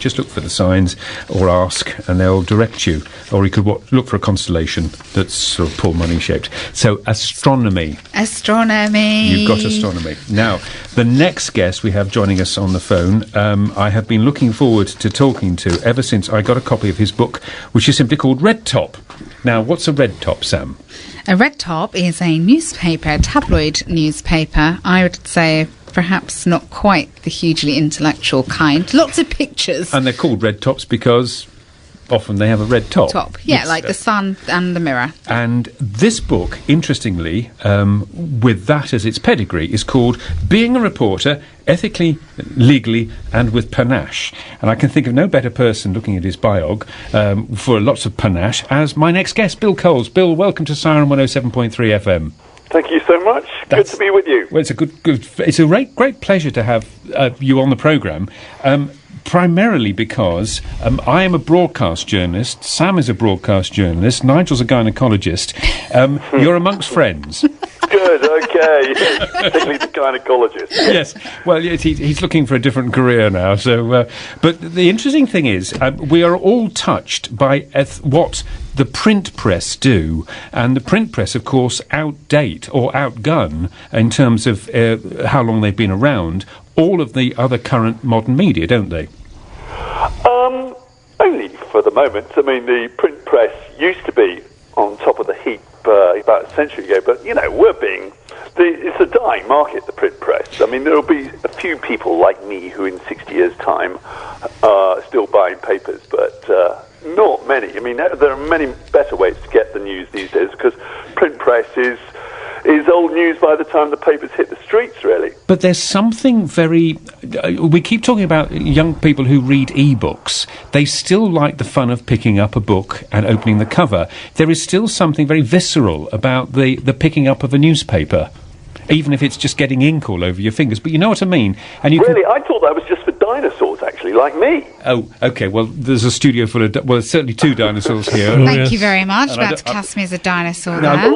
Just look for the signs or ask, and they'll direct you. Or you could look for a constellation that's sort of poor money shaped. So, astronomy. Astronomy. You've got astronomy. Now, the next guest we have joining us on the phone, I have been looking forward to talking to ever since I got a copy of his book, which is simply called Red Top. Now, what's a red top, Sam? A red top is a newspaper, a tabloid newspaper. I would say perhaps not quite the hugely intellectual kind. Lots of pictures. And they're called red tops because often they have a red top. Yeah, like the sun and the mirror. And this book, interestingly, with that as its pedigree, is called Being a Reporter, Ethically, Legally and with Panache. And I can think of no better person looking at his biog for lots of panache as my next guest, Bill Coles. Bill, welcome to Siren 107.3 FM. Thank you so much. Good to be with you. Well, it's a great pleasure to have you on the programme. Primarily because I am a broadcast journalist, Sam is a broadcast journalist, Nigel's a gynaecologist. You're amongst friends. Good, okay. Particularly the gynaecologist. Yes, well, he's looking for a different career now. So, but the interesting thing is, we are all touched by what the print press do, and the print press, of course, outdate or outgun in terms of how long they've been around all of the other current modern media, don't they? Only for the moment. I mean, the print press used to be on top of the heap about a century ago, but, you know, it's a dying market, the print press. I mean, there will be a few people like me who in 60 years' time are still buying papers, but not many. I mean, there are many better ways to get the news these days, because print press is old news by the time the papers hit the streets, really. But there's something very... we keep talking about young people who read e-books. They still like the fun of picking up a book and opening the cover. There is still something very visceral about the picking up of a newspaper, even if it's just getting ink all over your fingers. But you know what I mean? And really? I thought that was just for dinosaurs, actually, like me. Oh, OK. Well, there's a studio full of... there's certainly two dinosaurs here. Thank you very much. About to cast me as a dinosaur there.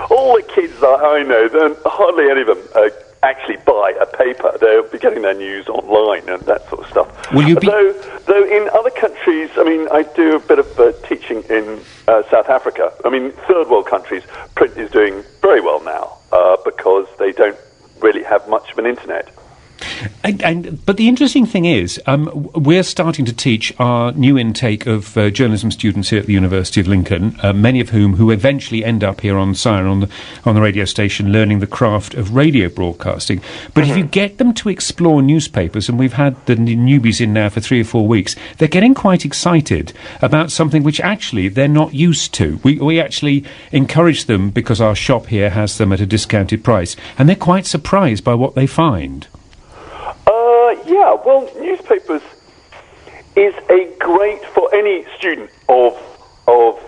All the kids that I know, hardly any of them actually buy a paper. They'll be getting their news online and that sort of stuff. Will you be... Though in other countries, I mean, I do a bit of teaching in South Africa. I mean, third world countries, print is doing very well now because they don't really have much of an internet. But the interesting thing is, we're starting to teach our new intake of journalism students here at the University of Lincoln, many of who eventually end up here on Siren, on the radio station, learning the craft of radio broadcasting. But if you get them to explore newspapers, and we've had the newbies in now for 3 or 4 weeks, they're getting quite excited about something which actually they're not used to. We actually encourage them because our shop here has them at a discounted price, and they're quite surprised by what they find. Yeah, well, newspapers is a great for any student of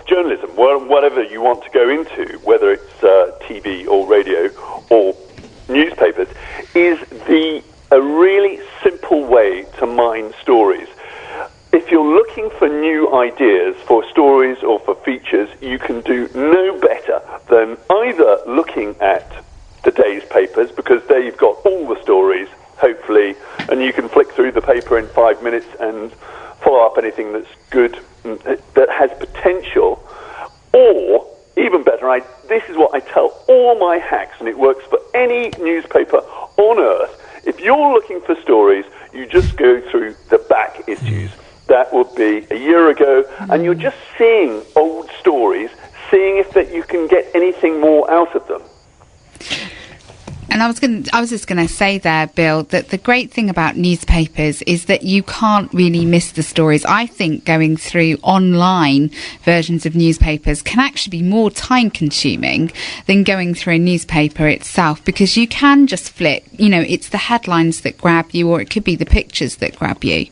journalism, whatever you want to go into, whether it's TV or radio or newspapers, is a really simple way to mine stories. If you're looking for new ideas for stories or for features, you can do no better than either looking at the day's papers, because there you've got all the stories, hopefully, and you can flick through the paper in 5 minutes and follow up anything that's good, that has potential. Or, even better, this is what I tell all my hacks, and it works for any newspaper on earth. If you're looking for stories, you just go through the back issues. That would be a year ago, and you're just seeing old stories, seeing if that you can get anything more out of them. And I was just going to say there, Bill, that the great thing about newspapers is that you can't really miss the stories. I think going through online versions of newspapers can actually be more time-consuming than going through a newspaper itself, because you can just flip. You know, it's the headlines that grab you, or it could be the pictures that grab you.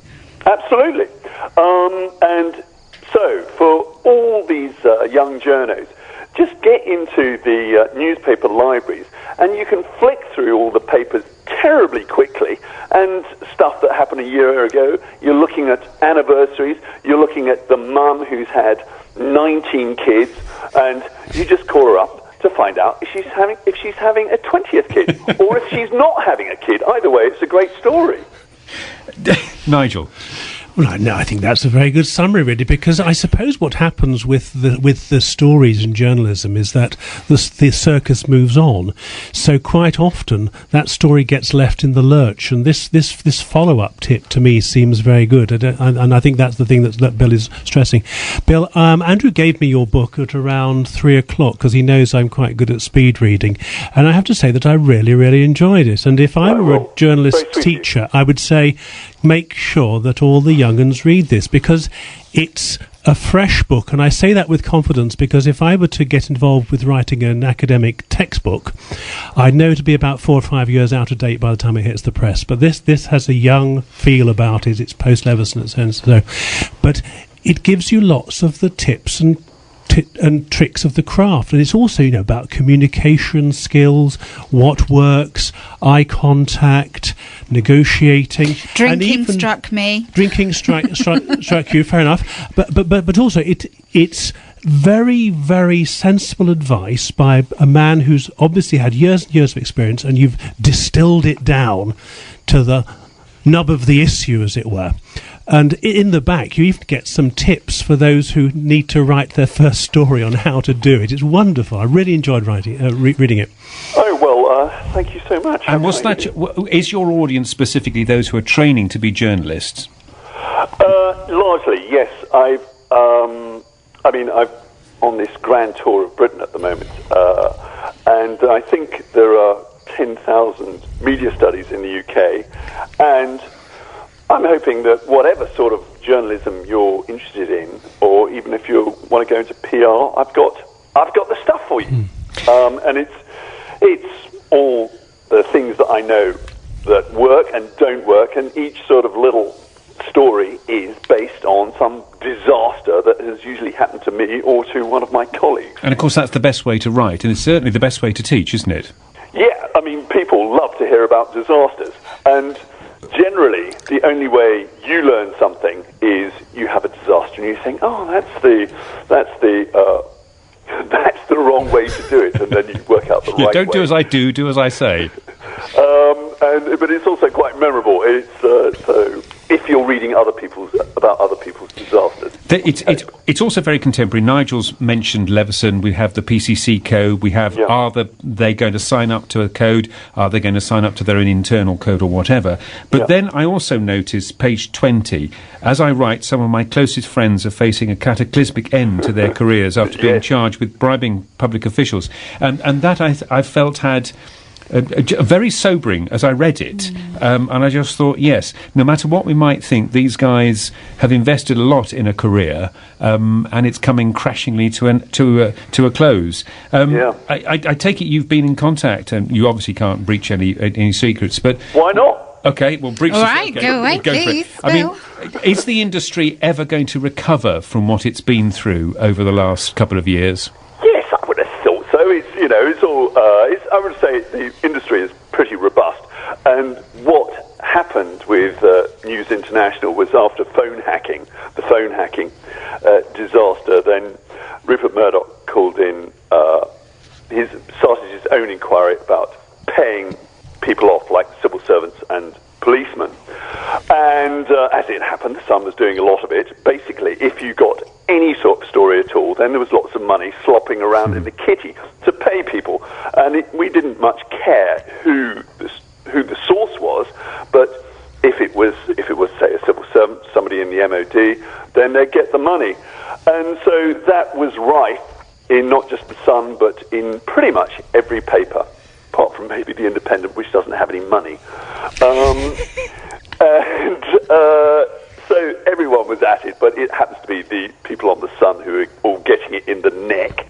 Absolutely. And so, for all these young journos, just get into the newspaper libraries, and you can flick through all the papers terribly quickly, and stuff that happened a year ago. You're looking at anniversaries, you're looking at the mum who's had 19 kids, and you just call her up to find out if she's having a 20th kid, or if she's not having a kid. Either way, it's a great story. Nigel, Well, no, I think that's a very good summary, really, because I suppose what happens with the stories in journalism is that the circus moves on. So quite often that story gets left in the lurch, and this follow-up tip to me seems very good, and I think that's the thing that Bill is stressing. Bill, Andrew gave me your book at around 3:00 because he knows I'm quite good at speed reading, and I have to say that I really, really enjoyed it. And if I were a journalist teacher, I would say make sure that all the young uns read this, because it's a fresh book, and I say that with confidence because if I were to get involved with writing an academic textbook, I'd know it'd be about 4 or 5 years out of date by the time it hits the press. But this has a young feel about it. It's post-Leveson and so, but it gives you lots of the tips and tricks of the craft, and it's also about communication skills, what works, eye contact, negotiating. Drinking struck me. Drinking struck you. Fair enough. But also it's very, very sensible advice by a man who's obviously had years and years of experience, and you've distilled it down to the nub of the issue, as it were. And in the back, you even get some tips for those who need to write their first story on how to do it. It's wonderful. I really enjoyed reading it. Oh, well, thank you so much. And is your audience specifically those who are training to be journalists? Largely, yes. I'm on this grand tour of Britain at the moment, and I think there are 10,000 media studies in the UK, and I'm hoping that whatever sort of journalism you're interested in, or even if you want to go into PR, I've got the stuff for you. And it's all the things that I know that work and don't work, and each sort of little story is based on some disaster that has usually happened to me or to one of my colleagues. And of course that's the best way to write, and it's certainly the best way to teach, isn't it? Yeah, I mean, people love to hear about disasters, and generally, the only way you learn something is you have a disaster and you think, "Oh, that's the wrong way to do it," and then you work out the right way. Don't do as I do as I say. But it's also quite memorable. It's so if you're reading about other people's disasters. It's also very contemporary. Nigel's mentioned Leveson. We have the PCC code. We have, are they going to sign up to a code? Are they going to sign up to their own internal code or whatever? But then I also noticed page 20. As I write, some of my closest friends are facing a cataclysmic end to their careers after being charged with bribing public officials. And that I felt had... very sobering as I read it, and I just thought, yes, no matter what we might think, these guys have invested a lot in a career, and it's coming crashingly to a close. I take it you've been in contact, and you obviously can't breach any secrets, but why not? Okay, well, breach. All right, go away, please. I mean, is the industry ever going to recover from what it's been through over the last couple of years? Yes, I would have thought so. It's all. I would say the industry is pretty robust, and what happened with News International was after the phone hacking disaster. Then Rupert Murdoch called in. Started his own inquiry about paying people off like civil servants and policemen. And as it happened, the Sun was doing a lot of it. Basically, if you got any sort of story at all, then there was lots of money slopping around in the kitty to pay people. And we didn't much care who the source was, but if it was, say, a civil servant, somebody in the MOD, then they'd get the money. And so that was rife in not just the Sun, but in pretty much every paper, apart from maybe the Independent, which doesn't have any money. So everyone was at it, but it happens to be the people on the Sun who are all getting it in the neck.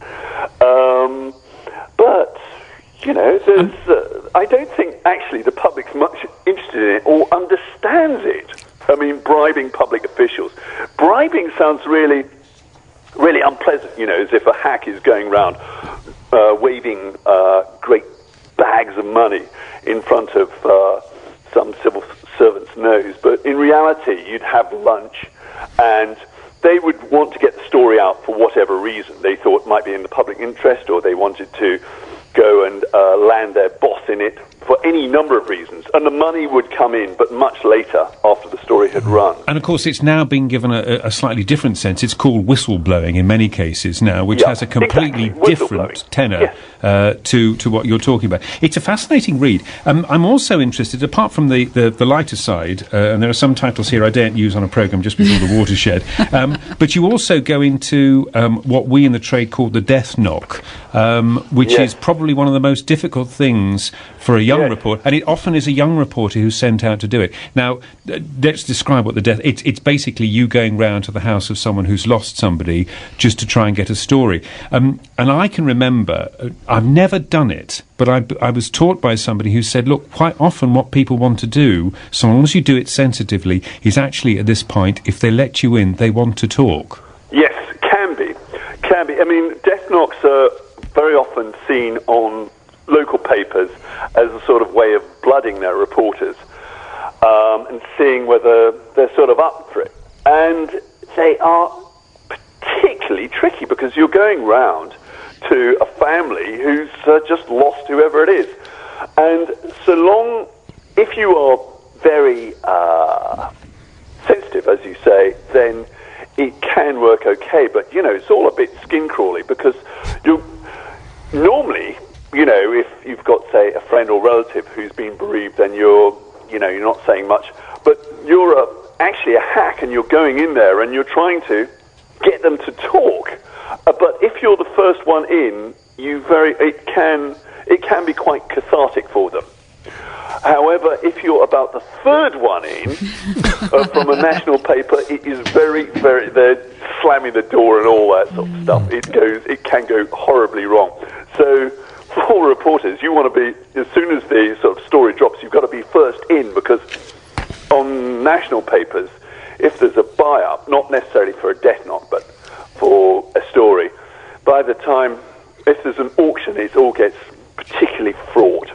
But, I don't think actually the public's much interested in it or understands it. I mean, bribing public officials. Bribing sounds really, really unpleasant, as if a hack is going around waving great bags of money in front of some civil servant's nose. But in reality, you'd have lunch, and they would want to get the story out for whatever reason. They thought it might be in the public interest, or they wanted to go and land their boss in it for any number of reasons, and the money would come in, but much later, after the story had run. And of course, it's now been given a slightly different sense. It's called whistleblowing in many cases now, which has a completely different tenor to what you're talking about. It's a fascinating read. I'm also interested, apart from the lighter side, and there are some titles here I daren't use on a programme just before the watershed, but you also go into what we in the trade call the death knock, which is probably one of the most difficult things for a young reporter, and it often is a young reporter who's sent out to do it. Now, let's describe what the death... It's basically you going round to the house of someone who's lost somebody just to try and get a story. And I can remember, I've never done it, but I was taught by somebody who said, look, quite often what people want to do, so long as you do it sensitively, is actually at this point, if they let you in, they want to talk. Yes, can be. I mean, death knocks are very often seen on local papers as a sort of way of blooding their reporters and seeing whether they're sort of up for it. And they are particularly tricky because you're going round to a family who's just lost whoever it is. And so long, if you are very sensitive, as you say, then it can work okay. But, it's all a bit skin-crawly because normally, if you've got, say, a friend or relative who's been bereaved, then you're not saying much. But you're actually a hack, and you're going in there and you're trying to get them to talk. But if you're the first one in, it can be quite cathartic for them. However, if you're about the third one in from a national paper, it is very, very... They're slamming the door and all that sort of stuff. It can go horribly wrong. So for reporters, you want to be, as soon as the sort of story drops, you've got to be first in, because on national papers, if there's a buy-up, not necessarily for a death knock, but for a story, by the time, if there's an auction, it all gets particularly fraught.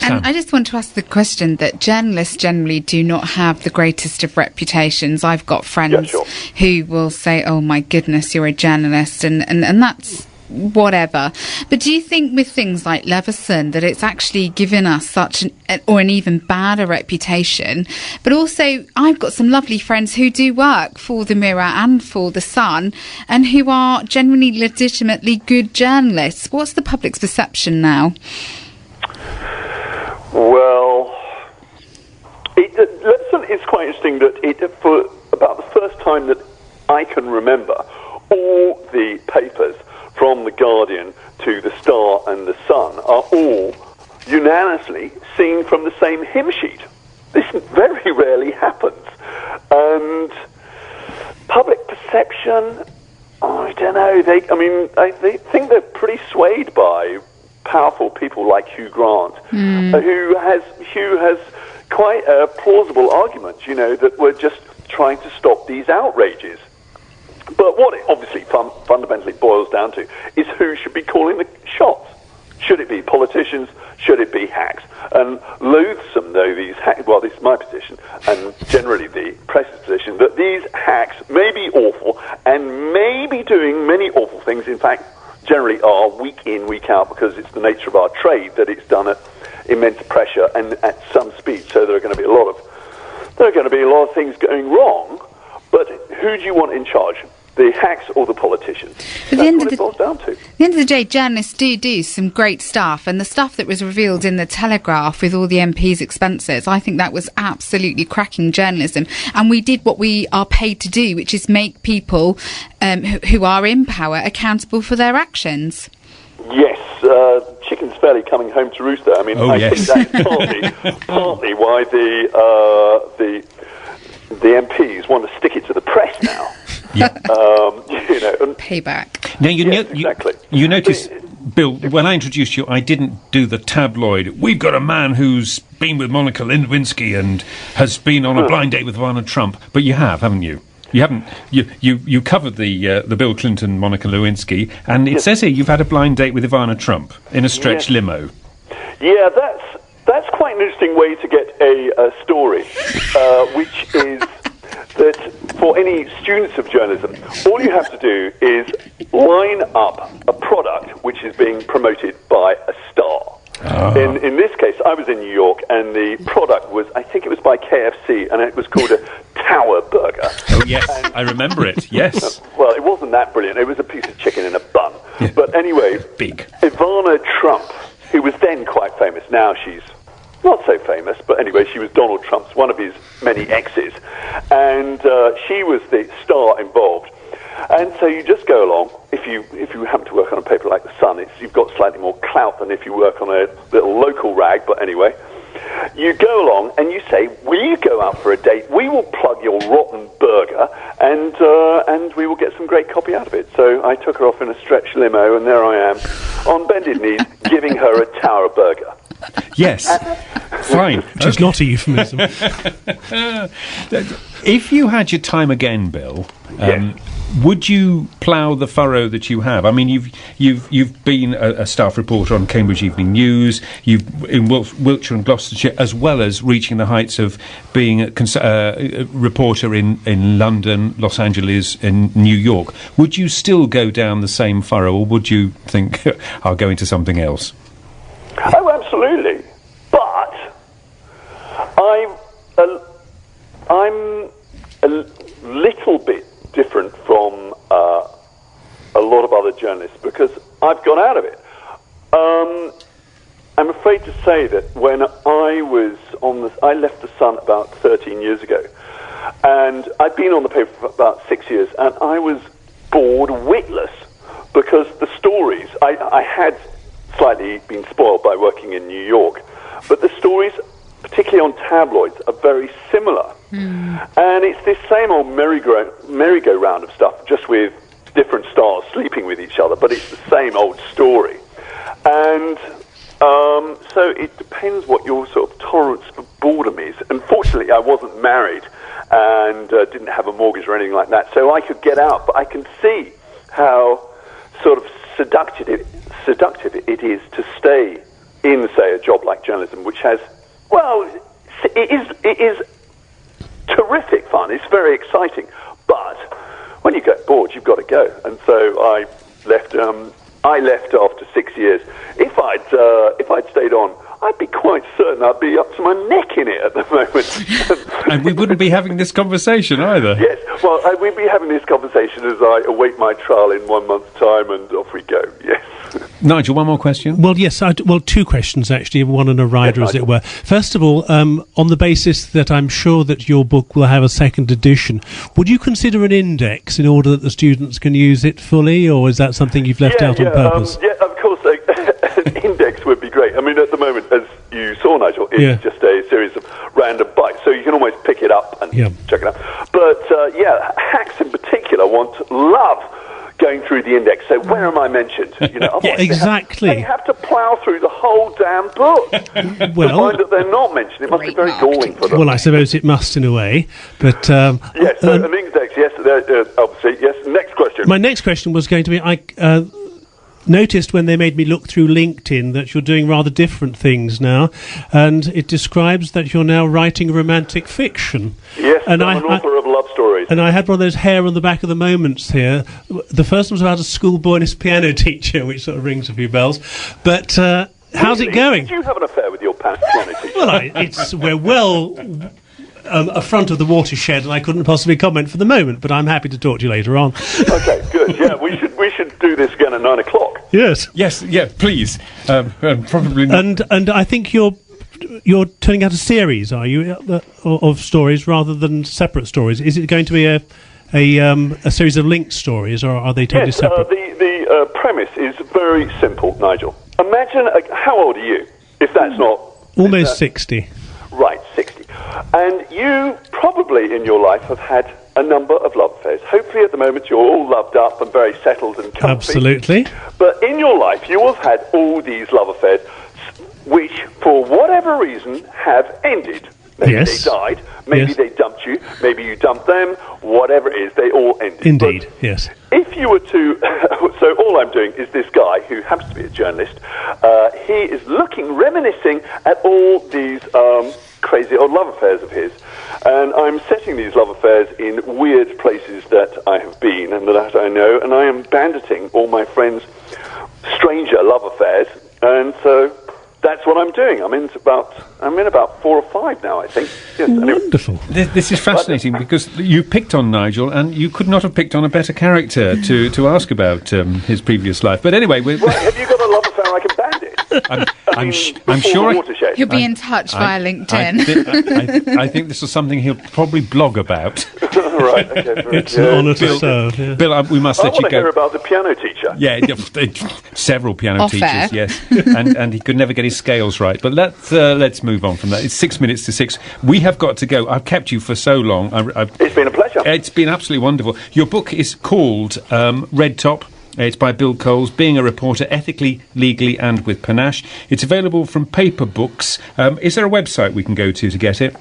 And I just want to ask the question that journalists generally do not have the greatest of reputations. I've got friends who will say, oh my goodness, you're a journalist, and that's whatever. But do you think with things like Leveson that it's actually given us such an even badder reputation? But also, I've got some lovely friends who do work for the Mirror and for the Sun and who are genuinely legitimately good journalists. What's the public's perception now? Well, it's quite interesting that for about the first time that I can remember, all the papers from The Guardian to The Star and The Sun are all unanimously singing from the same hymn sheet. This very rarely happens. And public perception, I don't know. They think they're pretty swayed by powerful people like Hugh Grant, who has quite a plausible argument, that we're just trying to stop these outrages. But what it obviously fundamentally boils down to is who should be calling the shots. Should it be politicians? Should it be hacks? And loathsome though these hacks, well, this is my position, and generally the press's position, that these hacks may be awful and may be doing many awful things, in fact, generally are week in, week out, because it's the nature of our trade that it's done at immense pressure and at some speed. So there are going to be a lot of things going wrong. But who do you want in charge? The hacks or the politicians? That's what it boils down to. At the end of the day, journalists do some great stuff, and the stuff that was revealed in the Telegraph with all the MPs' expenses, I think that was absolutely cracking journalism. And we did what we are paid to do, which is make people who are in power accountable for their actions. Yes, chicken's fairly coming home to roost there. I mean, I think that's partly why the MPs want to stick it to the press now. Yeah. Payback. Now, exactly. You notice, Bill, when I introduced you, I didn't do the tabloid. We've got a man who's been with Monica Lewinsky and has been on a blind date with Ivana Trump. But you have, haven't you? You haven't. You covered the Bill Clinton, Monica Lewinsky, and it says here you've had a blind date with Ivana Trump in a stretch limo. Yeah, that's quite an interesting way to get a story, which is that for any students of journalism, all you have to do is line up a product which is being promoted by a star. In this case, I was in New York, and the product was, I think it was by KFC, and it was called a Tower Burger. Oh, yes, I remember it, yes. Well, it wasn't that brilliant. It was a piece of chicken in a bun. Yeah. But anyway, Big. Ivana Trump, who was then quite famous, now she's not so famous, but anyway, she was Donald Trump's, one of his many exes, and she was the star involved. And so you just go along. If you happen to work on a paper like The Sun, you've got slightly more clout than if you work on a little local rag, but anyway. You go along and you say, will you go out for a date? We will plug your rotten burger and we will get some great copy out of it. So I took her off in a stretch limo, and there I am, on bended knees, giving her a Tower Burger. Yes. Fine. Which is not a euphemism. If you had your time again, Bill, Yes. would you plough the furrow that you have? I mean, you've been a staff reporter on Cambridge Evening News. You've in Wiltshire and Gloucestershire, as well as reaching the heights of being a reporter in London, Los Angeles, and New York. Would you still go down the same furrow, or would you think I'll go into something else? Oh, absolutely. But I'm a little bit different from a lot of other journalists because I've gone out of it. I'm afraid to say that when I was I left The Sun about 13 years ago, and I'd been on the paper for about 6 years, and I was bored witless because the stories, I had slightly been spoiled by working in New York, but the stories, particularly on tabloids, are very similar. And it's this same old merry-go-round of stuff, just with different stars sleeping with each other, but it's the same old story. And so it depends what your sort of tolerance for boredom is. Unfortunately, I wasn't married and didn't have a mortgage or anything like that, so I could get out, but I can see how sort of seductive it is to stay in, say, a job like journalism, which has, well, it is terrific fun. It's very exciting, but when you get bored, you've got to go. And so I left. I left after 6 years. If I'd stayed on, I'd be quite certain I'd be up to my neck in it at the moment. And we wouldn't be having this conversation either. Yes, well, we'd be having this conversation as I await my trial in 1 month's time, and off we go, yes. Nigel, one more question? Well, yes, two questions, actually, one and a rider, Yes, as it Nigel. were. First of all, on the basis that I'm sure that your book will have a second edition, would you consider an index in order that the students can use it fully, or is that something you've left out on purpose? Yeah, of course, an index would be great. I mean, at the moment, as you saw, Nigel, it's just a series of random bites, so you can almost pick it up and check it out. But, hacks in particular love going through the index. So where am I mentioned? You know, Yeah, exactly. They have to plough through the whole damn book to Well, find that they're not mentioned. It must be Great very marketing. galling for them. well, I suppose it must in a way, but Yes, so an index, yes, obviously, yes. Next question. my next question was going to be, I noticed when they made me look through LinkedIn that you're doing rather different things now, and it describes that you're now writing romantic fiction. Yes, and I'm an author of love stories. And I had one of those hair on the back of the moments here. The first one was about a schoolboy and his piano teacher, which sort of rings a few bells. But how's it going? Did you have an affair with your piano teacher? Well, we're well a front of the watershed, and I couldn't possibly comment for the moment, but I'm happy to talk to you later on. Okay, good. Yeah, we should do this again at 9 o'clock. Yes. Yes, yeah, please. Probably not. And I think you're turning out a series, are you, of stories rather than separate stories? Is it going to be a series of linked stories, or are they totally Yes, separate? the premise is very simple, Nigel. Imagine, how old are you? If that's not... Almost 60. Right, 60. And you probably in your life have had a number of love affairs. Hopefully at the moment you're all loved up and very settled and comfy. Absolutely. But in your life you will have had all these love affairs which, for whatever reason, have ended. Maybe Yes. they died, maybe Yes. they dumped you, maybe you dumped them, whatever it is, they all ended. Indeed, But yes. if you were to... so all I'm doing is this guy, who happens to be a journalist, he is reminiscing at all these crazy old love affairs of his. And I'm setting these love affairs in weird places that I have been and that I know, and I am banditing all my friends' stranger love affairs. And so that's what I'm doing. I'm in about 4 or 5 now, I think. Yes, Wonderful. This is fascinating because you picked on Nigel, and you could not have picked on a better character to ask about his previous life. But anyway, right, have you got a love affair like a bandit? I'm sure he'll be in touch via LinkedIn. I think this is something he'll probably blog about. Right, okay. It's an honour to serve. Yeah. Bill, we must let you go. I want to hear about the piano teacher. Yeah, several piano Off teachers, air. yes, and he could never get his scales right. But let's move on from that. It's 6 minutes to 6. We have got to go. I've kept you for so long. It's been a pleasure. It's been absolutely wonderful. Your book is called Red Top. It's by Bill Coles, Being a Reporter, Ethically, Legally and with Panache. It's available from Paper Books. Is there a website we can go to get it?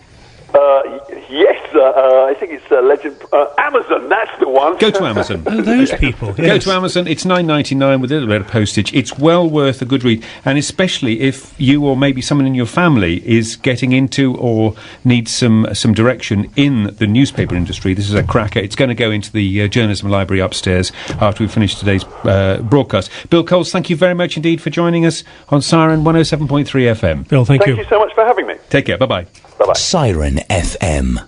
Yes, I think it's Legend... Amazon, that's the one. Go to Amazon. Oh, those people. Go Yes. to Amazon. It's $9.99 with a little bit of postage. It's well worth a good read, and especially if you or maybe someone in your family is getting into or needs some direction in the newspaper industry. This is a cracker. It's going to go into the journalism library upstairs after we finish today's broadcast. Bill Coles, thank you very much indeed for joining us on Siren 107.3 FM. Bill, thank you. Thank you so much for having me. Take care. Bye-bye. Bye-bye. Siren FM.